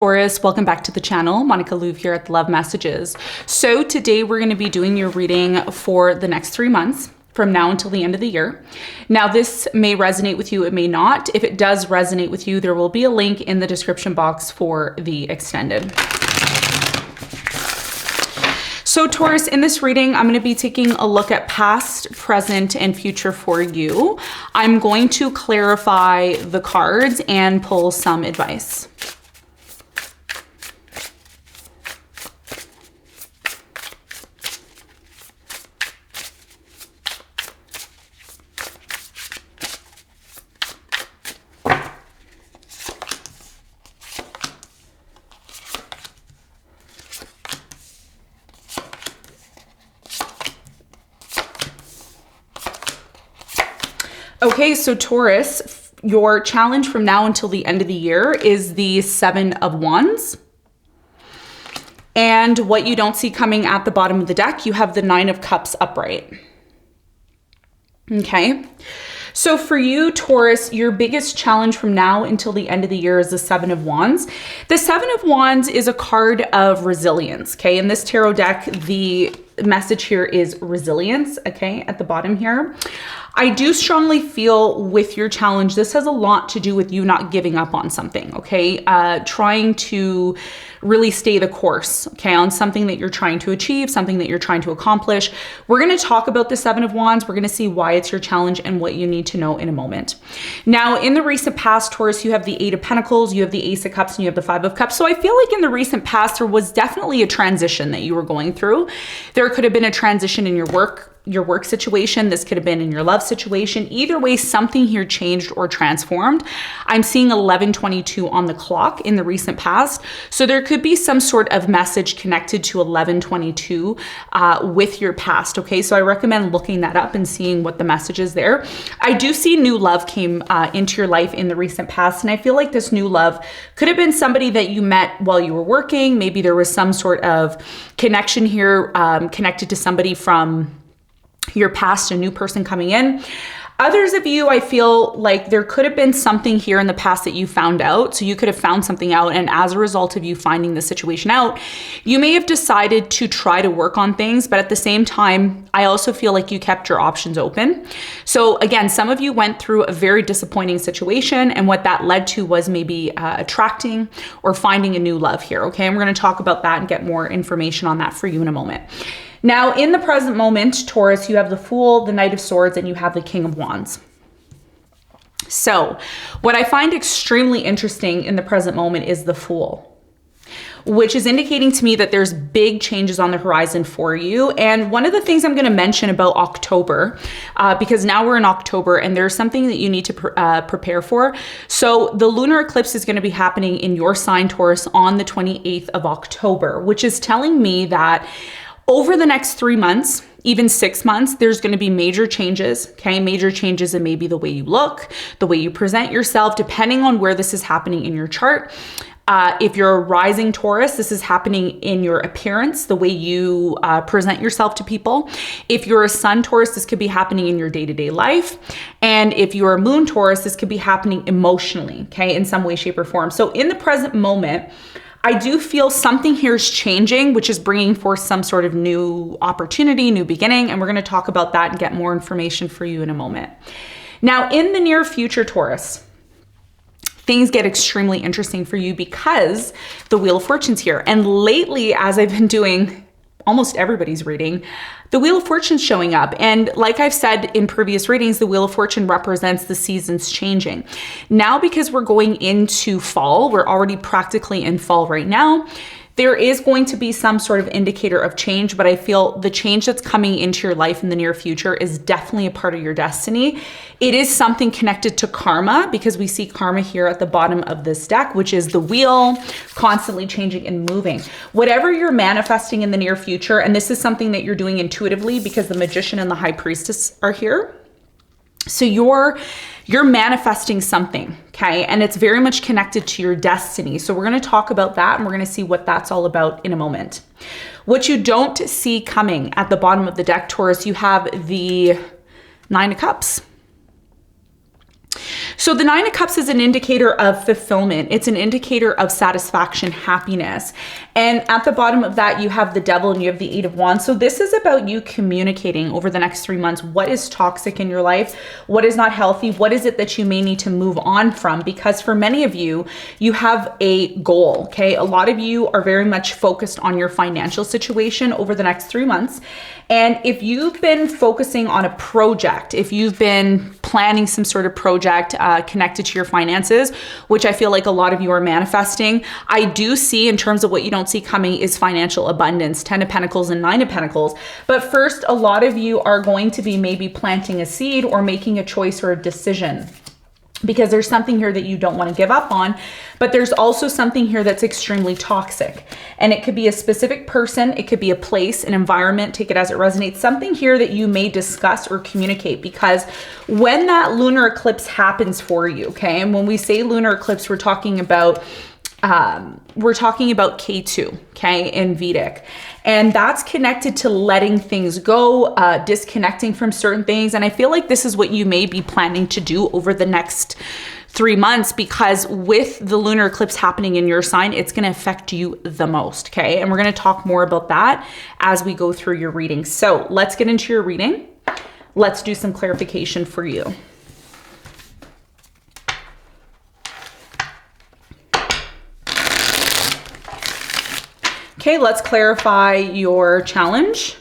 Taurus, welcome back to the channel. Monica LUVE here at the Love Messages. So today we're going to be doing your reading for the next 3 months from now until the end of the year. Now this may resonate with you, it may not. If it does resonate with you, there will be a link in the description box for the extended. So Taurus, in this reading, I'm going to be taking a look at past, present, and future for you. I'm going to clarify the cards and pull some advice. Okay, so Taurus, your challenge from now until the end of the year is the 7 of Wands. And what you don't see coming at the bottom of the deck, you have the 9 of Cups upright. Okay, so for you, Taurus, your biggest challenge from now until the end of the year is the 7 of Wands. The 7 of Wands is a card of resilience, okay? In this tarot deck, the message here is resilience, okay, at the bottom here. I do strongly feel with your challenge, this has a lot to do with you not giving up on something, okay? Trying to really stay the course, okay, on something that you're trying to achieve, something that you're trying to accomplish. We're going to talk about the 7 of Wands. We're going to see why it's your challenge and what you need to know in a moment. Now, in the recent past, Taurus, you have the 8 of Pentacles, you have the Ace of Cups, and you have the 5 of Cups. So I feel like in the recent past, there was definitely a transition that you were going through. There could have been a transition in your work situation. This could have been in your love situation. Either way, something here changed or transformed. I'm seeing 11:22 on the clock in the recent past. So there could be some sort of message connected to 11:22 with your past. Okay, so I recommend looking that up and seeing what the message is there. I do see new love came into your life in the recent past. And I feel like this new love could have been somebody that you met while you were working. Maybe there was some sort of connection here connected to somebody from your past, a new person coming in. Others of you, I feel like there could have been something here in the past that you found out. So you could have found something out. And as a result of you finding the situation out, you may have decided to try to work on things. But at the same time, I also feel like you kept your options open. So again, some of you went through a very disappointing situation. And what that led to was maybe attracting or finding a new love here. Okay, and we're going to talk about that and get more information on that for you in a moment. Now, in the present moment, Taurus, you have the Fool, the Knight of Swords, and you have the King of Wands. So what I find extremely interesting in the present moment is the Fool, which is indicating to me that there's big changes on the horizon for you. And one of the things I'm going to mention about October, because now we're in October and there's something that you need to prepare for. So the lunar eclipse is going to be happening in your sign, Taurus, on the 28th of October, which is telling me that over the next 3 months, even 6 months, there's going to be major changes, okay? Major changes in maybe the way you look, the way you present yourself, depending on where this is happening in your chart. If you're a rising Taurus, this is happening in your appearance, the way you present yourself to people. If you're a Sun Taurus, this could be happening in your day-to-day life. And if you're a Moon Taurus, this could be happening emotionally, okay? In some way, shape, or form. So in the present moment, I do feel something here is changing, which is bringing forth some sort of new opportunity, new beginning. And we're going to talk about that and get more information for you in a moment. Now, in the near future, Taurus, things get extremely interesting for you because the Wheel of Fortune's here. And lately, as I've been doing almost everybody's reading, the Wheel of Fortune's showing up. And like I've said in previous readings, the Wheel of Fortune represents the seasons changing. Now, because we're going into fall, we're already practically in fall right now, there is going to be some sort of indicator of change, but I feel the change that's coming into your life in the near future is definitely a part of your destiny. It is something connected to karma because we see karma here at the bottom of this deck, which is the wheel constantly changing and moving. Whatever you're manifesting in the near future, and this is something that you're doing intuitively because the Magician and the High Priestess are here. So you're manifesting something, okay? And it's very much connected to your destiny. So we're going to talk about that and we're going to see what that's all about in a moment. What you don't see coming at the bottom of the deck, Taurus, you have the 9 of Cups. So the Nine of Cups is an indicator of fulfillment. It's an indicator of satisfaction, happiness. And at the bottom of that, you have the Devil and you have the Eight of Wands. So this is about you communicating over the next 3 months. What is toxic in your life? What is not healthy? What is it that you may need to move on from? Because for many of you, you have a goal, okay? A lot of you are very much focused on your financial situation over the next 3 months. And if you've been focusing on a project, if you've been planning some sort of project connected to your finances, which I feel like a lot of you are manifesting, I do see in terms of what you don't see coming is financial abundance, 10 of Pentacles and 9 of Pentacles. But first, a lot of you are going to be maybe planting a seed or making a choice or a decision, because there's something here that you don't want to give up on, but there's also something here that's extremely toxic. And it could be a specific person, it could be a place, an environment, take it as it resonates, something here that you may discuss or communicate, because when that lunar eclipse happens for you, okay, and when we say lunar eclipse, we're talking about K2, okay, in Vedic. And that's connected to letting things go, disconnecting from certain things. And I feel like this is what you may be planning to do over the next 3 months, because with the lunar eclipse happening in your sign, it's going to affect you the most, okay? And we're going to talk more about that as we go through your reading. So let's get into your reading. Let's do some clarification for you. Okay, let's clarify your challenge.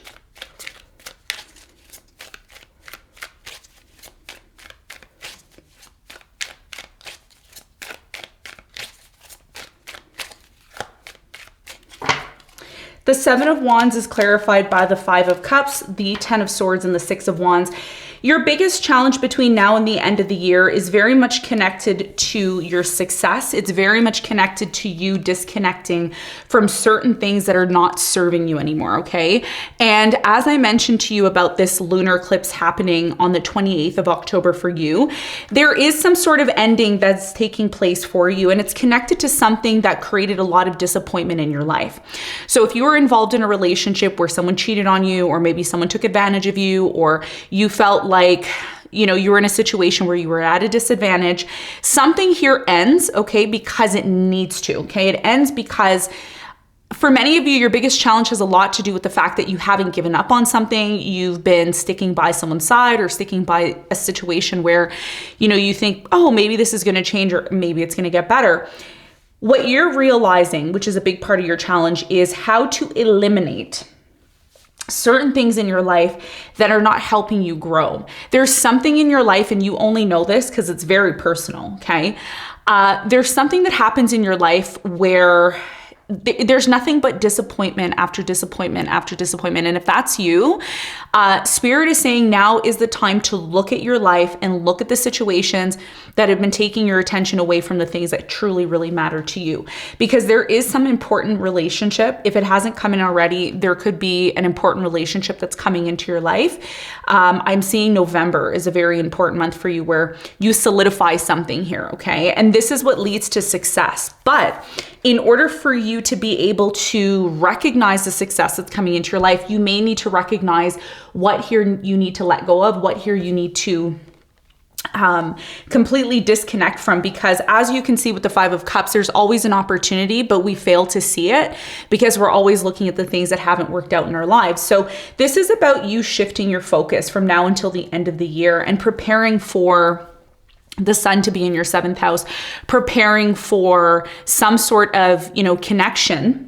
The Seven of Wands is clarified by the Five of Cups, the 10 of Swords, and the Six of Wands. Your biggest challenge between now and the end of the year is very much connected to your success. It's very much connected to you disconnecting from certain things that are not serving you anymore, okay? And as I mentioned to you about this lunar eclipse happening on the 28th of October for you, there is some sort of ending that's taking place for you, and it's connected to something that created a lot of disappointment in your life. So if you were involved in a relationship where someone cheated on you, or maybe someone took advantage of you, or you felt like, you know, you were in a situation where you were at a disadvantage, something here ends, okay, because it needs to, okay? It ends because for many of you, your biggest challenge has a lot to do with the fact that you haven't given up on something. You've been sticking by someone's side or sticking by a situation where, you know, you think, oh, maybe this is going to change, or maybe it's going to get better. What you're realizing, which is a big part of your challenge, is how to eliminate certain things in your life that are not helping you grow. There's something in your life, and you only know this because it's very personal, okay? There's something that happens in your life where there's nothing but disappointment after disappointment after disappointment. And if that's you, Spirit is saying now is the time to look at your life and look at the situations that have been taking your attention away from the things that truly, really matter to you. Because there is some important relationship. If it hasn't come in already, there could be an important relationship that's coming into your life. I'm seeing November is a very important month for you where you solidify something here, okay? And this is what leads to success. But in order for you to be able to recognize the success that's coming into your life, you may need to recognize what here you need to let go of, what here you need to completely disconnect from, because as you can see with the Five of Cups, there's always an opportunity, but we fail to see it because we're always looking at the things that haven't worked out in our lives. So this is about you shifting your focus from now until the end of the year and preparing for the sun to be in your 7th house, preparing for some sort of, you know, connection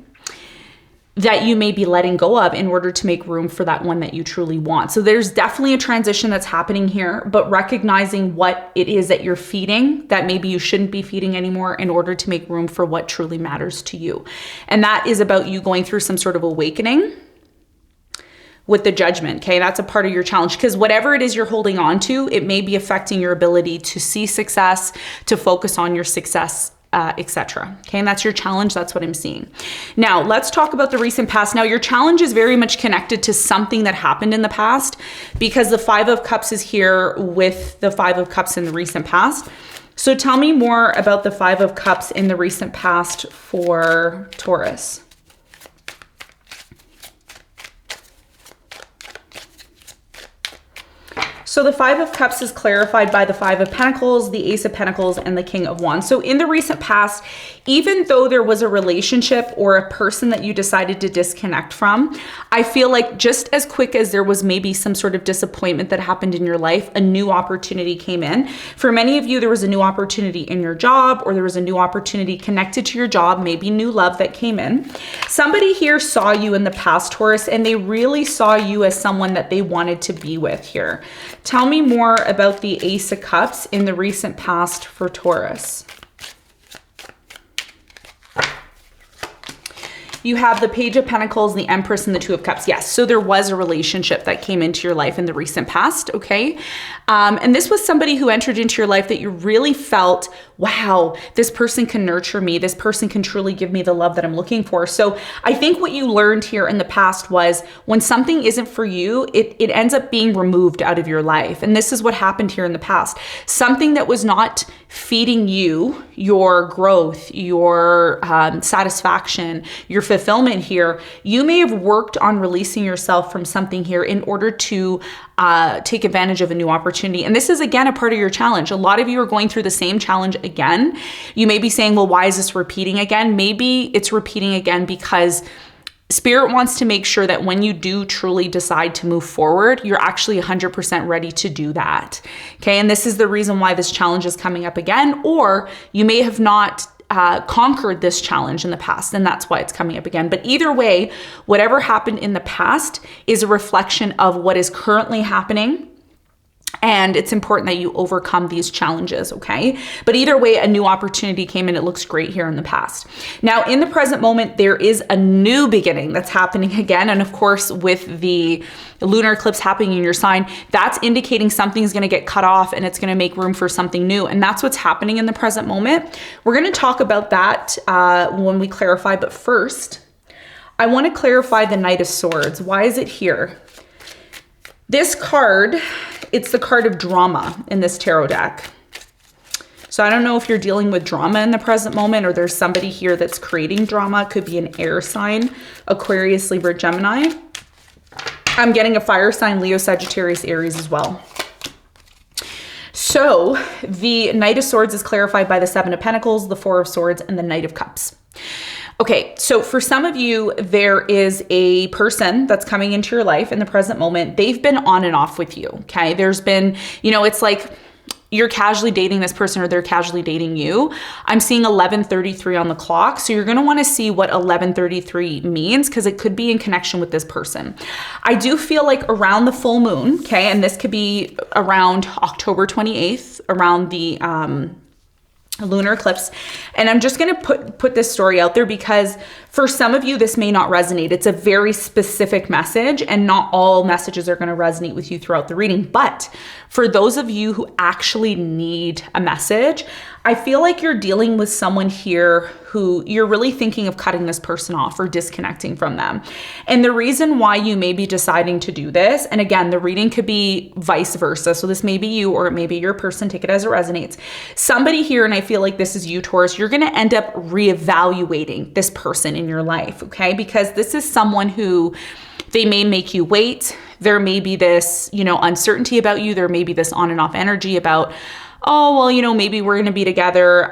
that you may be letting go of in order to make room for that one that you truly want. So there's definitely a transition that's happening here, but recognizing what it is that you're feeding that maybe you shouldn't be feeding anymore in order to make room for what truly matters to you. And that is about you going through some sort of awakening with the Judgment, okay? That's a part of your challenge, because whatever it is you're holding on to, it may be affecting your ability to see success, to focus on your success, etc. Okay, and that's your challenge. That's what I'm seeing. Now, let's talk about the recent past. Now, your challenge is very much connected to something that happened in the past, because the Five of Cups is here with the Five of Cups in the recent past. So tell me more about the Five of Cups in the recent past for Taurus. So So the Five of Cups is clarified by the Five of Pentacles, the Ace of Pentacles, and the King of Wands. So in the recent past, even though there was a relationship or a person that you decided to disconnect from, I feel like just as quick as there was maybe some sort of disappointment that happened in your life, a new opportunity came in. For many of you, there was a new opportunity in your job, or there was a new opportunity connected to your job, maybe new love that came in. Somebody here saw you in the past, Taurus, and they really saw you as someone that they wanted to be with here. Tell me more about the Ace of Cups in the recent past for Taurus. You have the Page of Pentacles, the Empress, and the Two of Cups. Yes, so there was a relationship that came into your life in the recent past, okay? And this was somebody who entered into your life that you really felt, wow, this person can nurture me. This person can truly give me the love that I'm looking for. So I think what you learned here in the past was when something isn't for you, it ends up being removed out of your life. And this is what happened here in the past. Something that was not feeding you, your growth, your satisfaction, your fulfillment here, you may have worked on releasing yourself from something here in order to take advantage of a new opportunity. And this is, again, a part of your challenge. A lot of you are going through the same challenge again. You may be saying, well, why is this repeating again? Maybe it's repeating again because Spirit wants to make sure that when you do truly decide to move forward, you're actually 100% ready to do that. Okay. And this is the reason why this challenge is coming up again, or you may have not conquered this challenge in the past, and that's why it's coming up again. But either way, whatever happened in the past is a reflection of what is currently happening. And it's important that you overcome these challenges, okay? But either way, a new opportunity came and it looks great here in the past. Now, in the present moment, there is a new beginning that's happening again. And of course, with the lunar eclipse happening in your sign, that's indicating something's gonna get cut off and it's gonna make room for something new. And that's what's happening in the present moment. We're gonna talk about that when we clarify, but first, I wanna clarify the Knight of Swords. Why is it here? This card, it's the card of drama in this tarot deck. So I don't know if you're dealing with drama in the present moment or there's somebody here that's creating drama. It could be an air sign, Aquarius, Libra, Gemini. I'm getting a fire sign, Leo, Sagittarius, Aries as well. So the Knight of Swords is clarified by the Seven of Pentacles, the Four of Swords, and the Knight of Cups. Okay, so for some of you, there is a person that's coming into your life in the present moment. They've been on and off with you, okay? There's been, it's like you're casually dating this person or they're casually dating you. I'm seeing 11:33 on the clock. So you're gonna wanna see what 11:33 means because it could be in connection with this person. I do feel like around the full moon, okay? And this could be around October 28th, around the, lunar eclipse. And I'm just going to put this story out there because for some of you, this may not resonate. It's a very specific message and not all messages are going to resonate with you throughout the reading. But for those of you who actually need a message, I feel like you're dealing with someone here who you're really thinking of cutting this person off or disconnecting from them. And the reason why you may be deciding to do this, and again, the reading could be vice versa. So this may be you or it may be your person, take it as it resonates. Somebody here, and I feel like this is you, Taurus, you're gonna end up reevaluating this person in your life, okay? Because this is someone who they may make you wait. There may be this, uncertainty about you. There may be this on and off energy about, oh, well, maybe we're going to be together.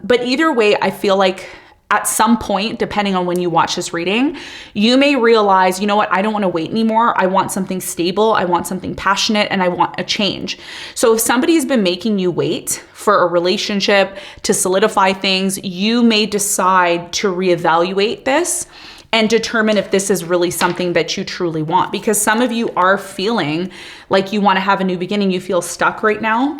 But either way, I feel like at some point, depending on when you watch this reading, you may realize, you know what, I don't want to wait anymore. I want something stable. I want something passionate and I want a change. So if somebody's been making you wait for a relationship to solidify things, you may decide to reevaluate this and determine if this is really something that you truly want. Because some of you are feeling like you want to have a new beginning. You feel stuck right now.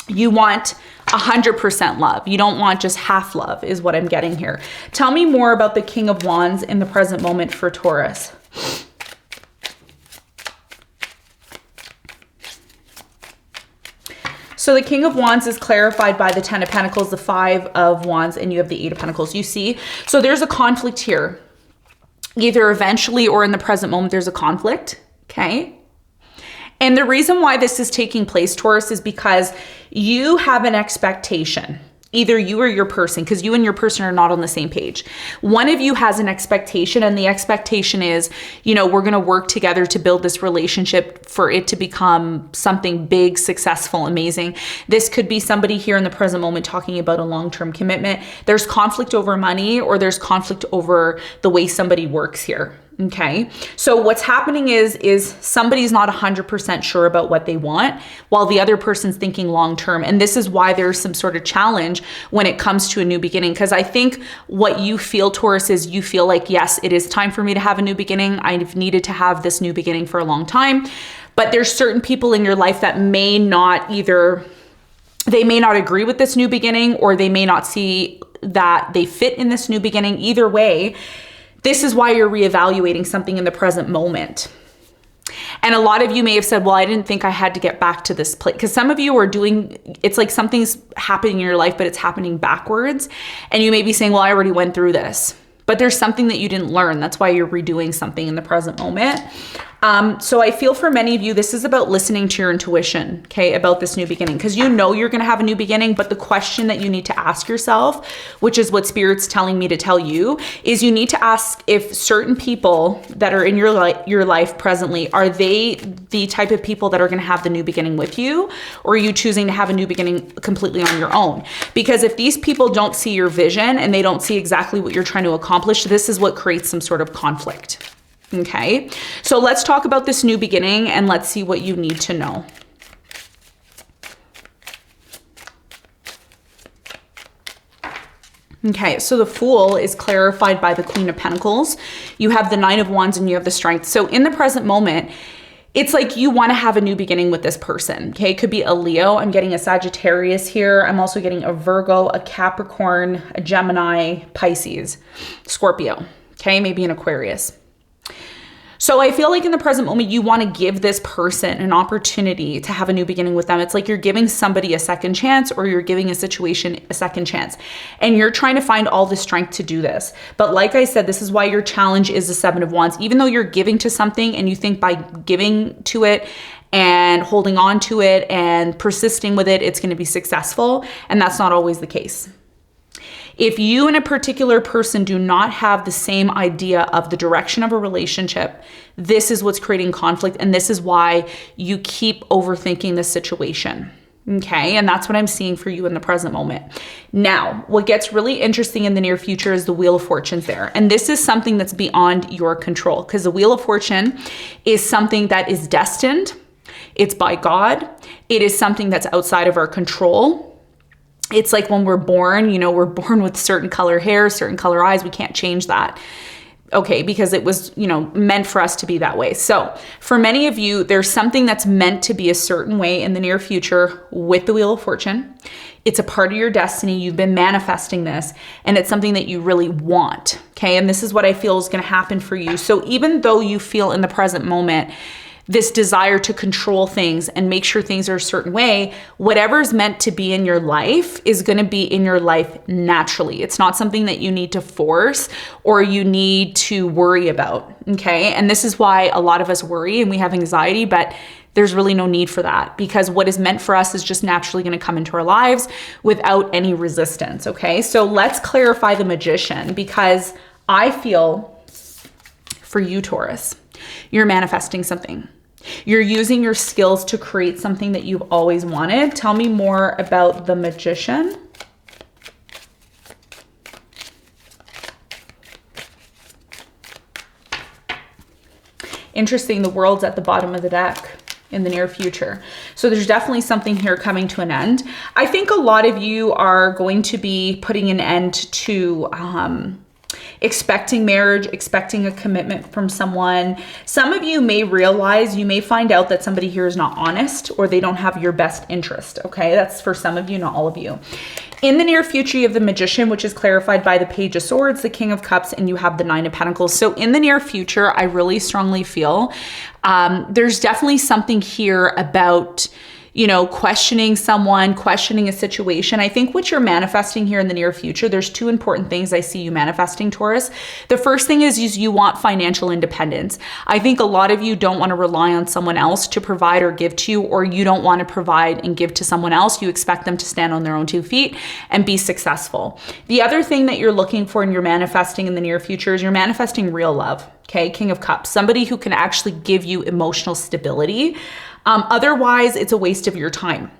You want 100% love. You don't want just half love is what I'm getting here. Tell me more about the King of Wands in the present moment for Taurus. So the King of Wands is clarified by the Ten of Pentacles, the Five of Wands, and you have the Eight of Pentacles. You see, so there's a conflict here. Either eventually or in the present moment, there's a conflict, okay? And the reason why this is taking place, Taurus, is because you have an expectation, either you or your person, because you and your person are not on the same page. One of you has an expectation, and the expectation is, you know, we're going to work together to build this relationship for it to become something big, successful, amazing. This could be somebody here in the present moment talking about a long-term commitment. There's conflict over money, or there's conflict over the way somebody works here. Okay. So what's happening is somebody's not 100% sure about what they want, while the other person's thinking long-term. And this is why there's some sort of challenge when it comes to a new beginning. Because I think what you feel, Taurus, is you feel like, yes, it is time for me to have a new beginning. I've needed to have this new beginning for a long time. But there's certain people in your life that may not they may not agree with this new beginning, or they may not see that they fit in this new beginning. Either way, this is why you're reevaluating something in the present moment. And a lot of you may have said, well, I didn't think I had to get back to this place. Because some of you are it's like something's happening in your life, but it's happening backwards. And you may be saying, well, I already went through this. But there's something that you didn't learn. That's why you're redoing something in the present moment. So I feel for many of you, this is about listening to your intuition, okay, about this new beginning, because you know you're going to have a new beginning. But the question that you need to ask yourself, which is what Spirit's telling me to tell you, is you need to ask if certain people that are in your life presently, are they the type of people that are going to have the new beginning with you, or are you choosing to have a new beginning completely on your own? Because if these people don't see your vision and they don't see exactly what you're trying to accomplish, this is what creates some sort of conflict. Okay, so let's talk about this new beginning and let's see what you need to know. Okay, so the Fool is clarified by the Queen of Pentacles. You have the Nine of Wands and you have the Strength. So in the present moment, it's like you want to have a new beginning with this person, okay? It could be a Leo. I'm getting a Sagittarius here. I'm also getting a Virgo, a Capricorn, a Gemini, Pisces, Scorpio, okay? Maybe an Aquarius. So I feel like in the present moment, you want to give this person an opportunity to have a new beginning with them. It's like you're giving somebody a second chance, or you're giving a situation a second chance. And you're trying to find all the strength to do this. But like I said, this is why your challenge is the Seven of Wands. Even though you're giving to something and you think by giving to it and holding on to it and persisting with it, it's going to be successful. And that's not always the case. If you and a particular person do not have the same idea of the direction of a relationship, this is what's creating conflict. And this is why you keep overthinking the situation. Okay, and that's what I'm seeing for you in the present moment. Now, what gets really interesting in the near future is the Wheel of Fortune's there. And this is something that's beyond your control, because the Wheel of Fortune is something that is destined. It's by God. It is something that's outside of our control. It's like when we're born, you know, we're born with certain color hair, certain color eyes. We can't change that. Okay, because it was, you know, meant for us to be that way. So for many of you, there's something that's meant to be a certain way in the near future with the Wheel of Fortune. It's a part of your destiny. You've been manifesting this, and it's something that you really want. Okay, and this is what I feel is going to happen for you. So even though you feel in the present moment this desire to control things and make sure things are a certain way, whatever's meant to be in your life is going to be in your life naturally. It's not something that you need to force or you need to worry about, okay? And this is why a lot of us worry and we have anxiety, but there's really no need for that, because what is meant for us is just naturally going to come into our lives without any resistance, okay? So let's clarify the Magician, because I feel for you, Taurus, you're manifesting something. You're using your skills to create something that you've always wanted. Tell me more about the Magician. Interesting, the World's at the bottom of the deck in the near future. So there's definitely something here coming to an end. I think a lot of you are going to be putting an end to expecting marriage, expecting a commitment from someone. Some of you may realize, you may find out that somebody here is not honest, or they don't have your best interest, okay? That's for some of you, not all of you. In the near future, you have the Magician, which is clarified by the Page of Swords, the King of Cups, and you have the Nine of Pentacles. So in the near future, I really strongly feel there's definitely something here about you know, questioning someone, questioning a situation. I think what you're manifesting here in the near future, there's two important things I see you manifesting, Taurus. The first thing is you want financial independence. I think a lot of you don't want to rely on someone else to provide or give to you, or you don't want to provide and give to someone else. You expect them to stand on their own 2 feet and be successful. The other thing that you're looking for and you're manifesting in the near future is you're manifesting real love. Okay, King of Cups, somebody who can actually give you emotional stability. Otherwise, it's a waste of your time.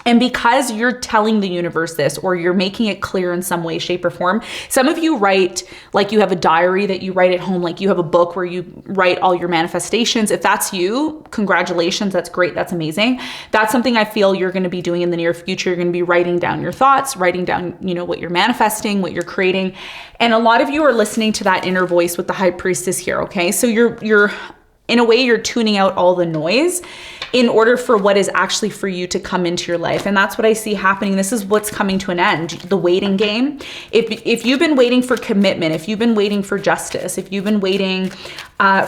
And because you're telling the universe this, or you're making it clear in some way, shape, or form, some of you write, like you have a diary that you write at home, like you have a book where you write all your manifestations. If that's you, congratulations, that's great, that's amazing. That's something I feel you're gonna be doing in the near future. You're gonna be writing down your thoughts, writing down, you know, what you're manifesting, what you're creating. And a lot of you are listening to that inner voice with the High Priestess here, okay? So you're in a way, you're tuning out all the noise in order for what is actually for you to come into your life. And that's what I see happening. This is what's coming to an end, the waiting game. If you've been waiting for commitment, if you've been waiting for justice, if you've been waiting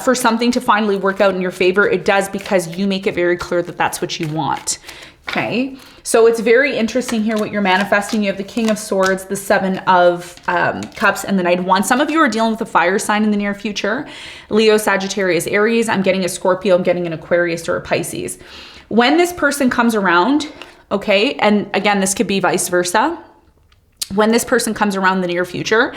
for something to finally work out in your favor, it does, because you make it very clear that that's what you want. Okay, so it's very interesting here what you're manifesting. You have the King of Swords, the Seven of Cups, and the Knight of Wands. Some of you are dealing with a fire sign in the near future. Leo, Sagittarius, Aries. I'm getting a Scorpio. I'm getting an Aquarius or a Pisces. When this person comes around, okay, and again, this could be vice versa. When this person comes around in the near future,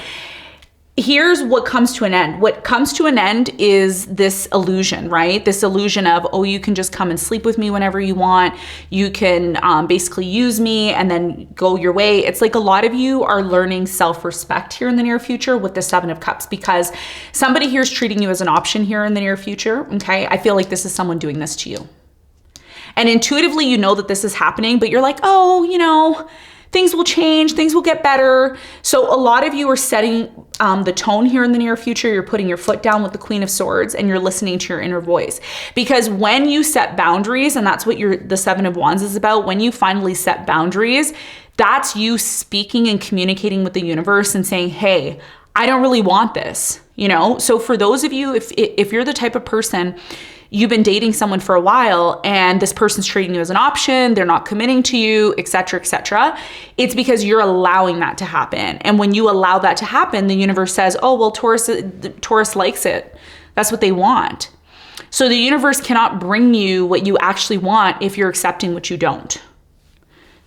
here's what comes to an end. What comes to an end is this illusion, right? This illusion of, oh, you can just come and sleep with me whenever you want. You can basically use me and then go your way. It's like a lot of you are learning self-respect here in the near future with the Seven of Cups, because somebody here is treating you as an option here in the near future, okay? I feel like this is someone doing this to you. And intuitively, you know that this is happening, but you're like, oh, you know, things will change, things will get better. So a lot of you are setting the tone here in the near future. You're putting your foot down with the Queen of Swords, and you're listening to your inner voice. Because when you set boundaries, and that's what the Seven of Wands is about, when you finally set boundaries, that's you speaking and communicating with the universe and saying, hey, I don't really want this, you know? So for those of you, if you're the type of person, you've been dating someone for a while and this person's treating you as an option, they're not committing to you, etc., etc., it's because you're allowing that to happen. And when you allow that to happen, the universe says, oh, well, Taurus likes it. That's what they want. So the universe cannot bring you what you actually want if you're accepting what you don't.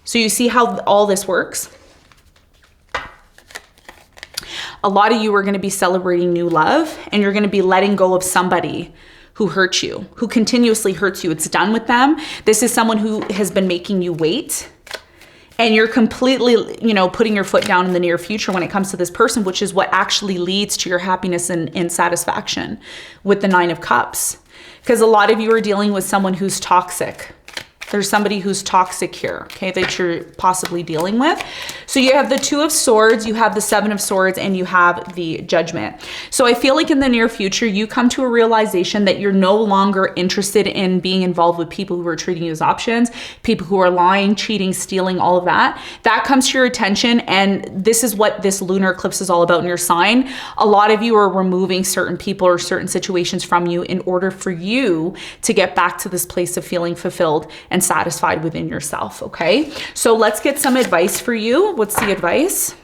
So you see how all this works? A lot of you are going to be celebrating new love, and you're going to be letting go of somebody who hurts you, who continuously hurts you. It's done with them. This is someone who has been making you wait, and you're completely, you know, putting your foot down in the near future when it comes to this person, which is what actually leads to your happiness and satisfaction with the Nine of Cups. Because a lot of you are dealing with someone who's toxic. There's somebody who's toxic here, okay, that you're possibly dealing with. So you have the Two of Swords, you have the Seven of Swords, and you have the Judgment. So I feel like in the near future, you come to a realization that you're no longer interested in being involved with people who are treating you as options, people who are lying, cheating, stealing, all of that. That comes to your attention, and this is what this lunar eclipse is all about in your sign. A lot of you are removing certain people or certain situations from you in order for you to get back to this place of feeling fulfilled and satisfied within yourself, okay? So let's get some advice for you. What's the advice?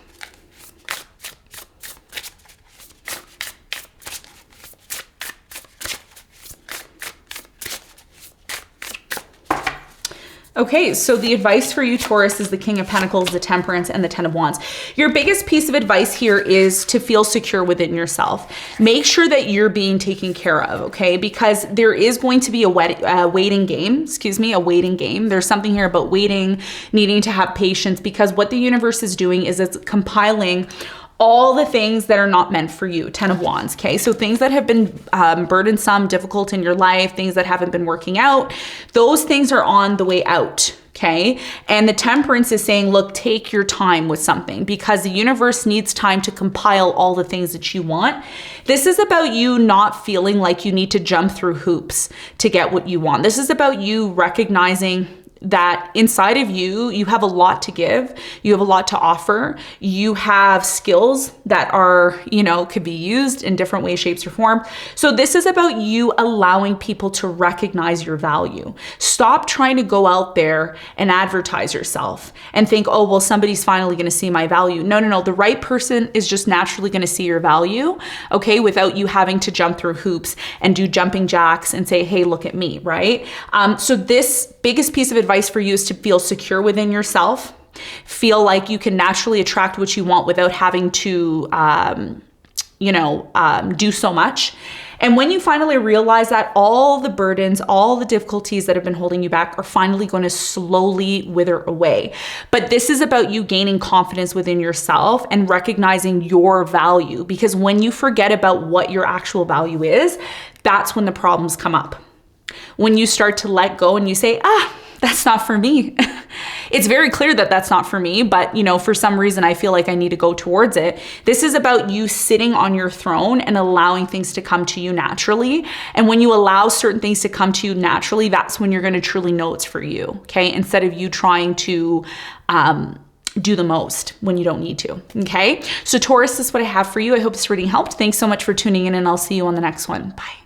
Okay, so the advice for you, Taurus, is the King of Pentacles, the Temperance, and the Ten of Wands. Your biggest piece of advice here is to feel secure within yourself. Make sure that you're being taken care of, okay? Because there is going to be a waiting game, a waiting game. There's something here about waiting, needing to have patience, because what the universe is doing is it's compiling all the things that are not meant for you. Ten of Wands, okay? So things that have been burdensome, difficult in your life, things that haven't been working out, those things are on the way out, okay? And the Temperance is saying, look, take your time with something, because the universe needs time to compile all the things that you want. This is about you not feeling like you need to jump through hoops to get what you want. This is about you recognizing that inside of you, you have a lot to give, you have a lot to offer, you have skills that are, you know, could be used in different ways, shapes, or form. So this is about you allowing people to recognize your value. Stop trying to go out there and advertise yourself and think, oh, well, somebody's finally going to see my value. No, no, no. The right person is just naturally going to see your value, okay, without you having to jump through hoops and do jumping jacks and say, hey, look at me, right? So this biggest piece of advice for you is to feel secure within yourself, feel like you can naturally attract what you want without having to, do so much. And when you finally realize that, all the burdens, all the difficulties that have been holding you back are finally going to slowly wither away. But this is about you gaining confidence within yourself and recognizing your value, because when you forget about what your actual value is, that's when the problems come up. When you start to let go and you say, that's not for me. It's very clear that that's not for me, but you know, for some reason I feel like I need to go towards it. This is about you sitting on your throne and allowing things to come to you naturally. And when you allow certain things to come to you naturally, that's when you're going to truly know it's for you. Okay. Instead of you trying to, do the most when you don't need to. Okay. So Taurus, this is what I have for you. I hope this reading helped. Thanks so much for tuning in, and I'll see you on the next one. Bye.